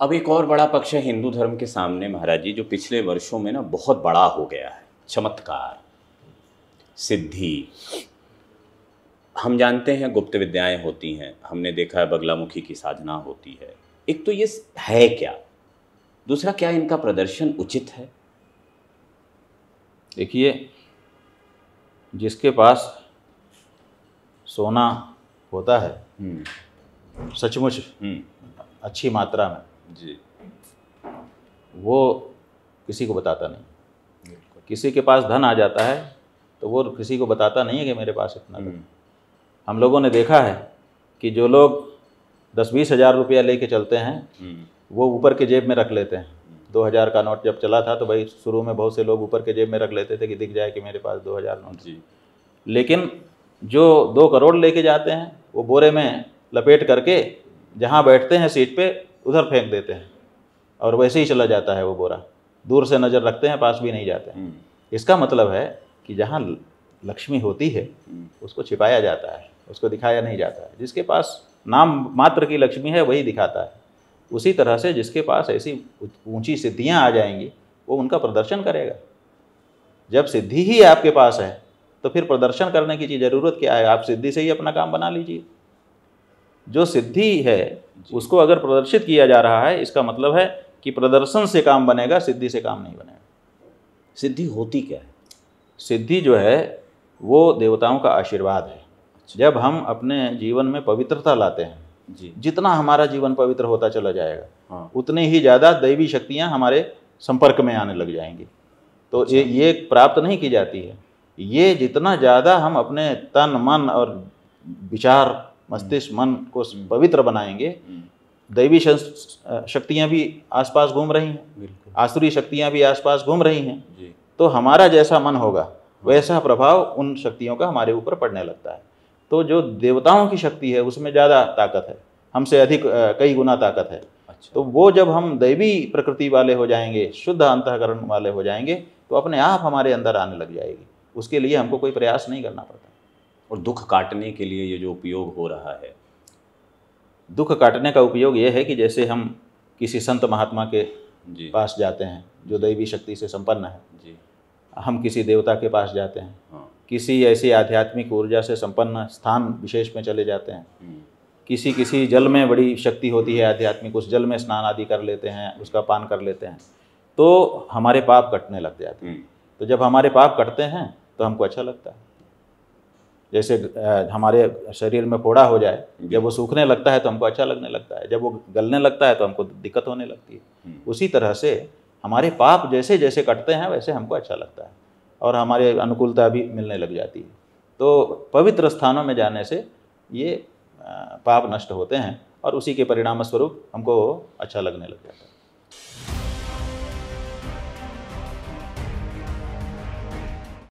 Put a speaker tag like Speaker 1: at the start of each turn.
Speaker 1: अब एक और बड़ा पक्ष है हिंदू धर्म के सामने महाराज जी, जो पिछले वर्षों में ना बहुत बड़ा हो गया है। चमत्कार, सिद्धि। हम जानते हैं गुप्त विद्याएं होती हैं, हमने देखा है बगलामुखी की साधना होती है। एक तो ये है क्या, दूसरा क्या इनका प्रदर्शन उचित है?
Speaker 2: देखिए, जिसके पास सोना होता है सचमुच अच्छी मात्रा में
Speaker 1: जी,
Speaker 2: वो किसी को बताता नहीं। किसी के पास धन आ जाता है तो वो किसी को बताता नहीं है कि मेरे पास इतना धन। हम लोगों ने देखा है कि जो लोग 10-20 हज़ार रुपया लेके चलते हैं वो ऊपर के जेब में रख लेते हैं। 2000 का नोट जब चला था तो भाई शुरू में बहुत से लोग ऊपर के जेब में रख लेते थे कि दिख जाए कि मेरे पास 2000 नोट जी। लेकिन जो 2 करोड़ लेके जाते हैं वो बोरे में लपेट करके जहाँ बैठते हैं सीट पे उधर फेंक देते हैं और वैसे ही चला जाता है वो बोरा। दूर से नज़र रखते हैं, पास भी नहीं जाते हैं। इसका मतलब है कि जहाँ लक्ष्मी होती है उसको छिपाया जाता है, उसको दिखाया नहीं जाता है। जिसके पास नाम मात्र की लक्ष्मी है वही दिखाता है। उसी तरह से जिसके पास ऐसी ऊंची सिद्धियां आ जाएंगी वो उनका प्रदर्शन करेगा। जब सिद्धि ही आपके पास है तो फिर प्रदर्शन करने की ज़रूरत क्या है? आप सिद्धि से ही अपना काम बना लीजिए। जो सिद्धि है उसको अगर प्रदर्शित किया जा रहा है, इसका मतलब है कि प्रदर्शन से काम बनेगा, सिद्धि से काम नहीं बनेगा।
Speaker 1: सिद्धि होती क्या है?
Speaker 2: सिद्धि जो है वो देवताओं का आशीर्वाद है। जब हम अपने जीवन में पवित्रता लाते हैं
Speaker 1: जी,
Speaker 2: जितना हमारा जीवन पवित्र होता चला जाएगा उतनी ही ज़्यादा दैवी शक्तियाँ हमारे संपर्क में आने लग जाएंगी। तो ये प्राप्त नहीं की जाती है। ये जितना ज़्यादा हम अपने तन मन और विचार मस्तिष्क मन को पवित्र बनाएंगे, दैवी शक्तियाँ भी आसपास घूम रही हैं, आसुरी शक्तियाँ भी आसपास घूम रही हैं। तो हमारा जैसा मन होगा वैसा प्रभाव उन शक्तियों का हमारे ऊपर पड़ने लगता है। तो जो देवताओं की शक्ति है उसमें ज़्यादा ताकत है, हमसे अधिक कई गुना ताकत है। तो वो जब हम दैवी प्रकृति वाले हो जाएंगे, शुद्ध अंतःकरण वाले हो जाएंगे तो अपने आप हमारे अंदर आने लग जाएगी। उसके लिए हमको कोई प्रयास नहीं करना पड़ता।
Speaker 1: और दुख काटने के लिए ये जो उपयोग हो रहा है,
Speaker 2: दुख काटने का उपयोग ये है कि जैसे हम किसी संत महात्मा के पास जाते हैं जो दैवी शक्ति से संपन्न है, हम किसी देवता के पास जाते हैं, किसी ऐसी आध्यात्मिक ऊर्जा से संपन्न स्थान विशेष में चले जाते हैं, किसी जल में बड़ी शक्ति होती है आध्यात्मिक, उस जल में स्नान आदि कर लेते हैं, उसका पान कर लेते हैं, तो हमारे पाप कटने लग जाते हैं। तो जब हमारे पाप कटते हैं तो हमको अच्छा लगता है। जैसे हमारे शरीर में फोड़ा हो जाए, जब वो सूखने लगता है तो हमको अच्छा लगने लगता है, जब वो गलने लगता है तो हमको दिक्कत होने लगती है। उसी तरह से हमारे पाप जैसे जैसे कटते हैं वैसे हमको अच्छा लगता है और हमारे अनुकूलता भी मिलने लग जाती है। तो पवित्र स्थानों में जाने से ये पाप नष्ट होते हैं और उसी के परिणाम स्वरूप हमको अच्छा लगने लग जाता है।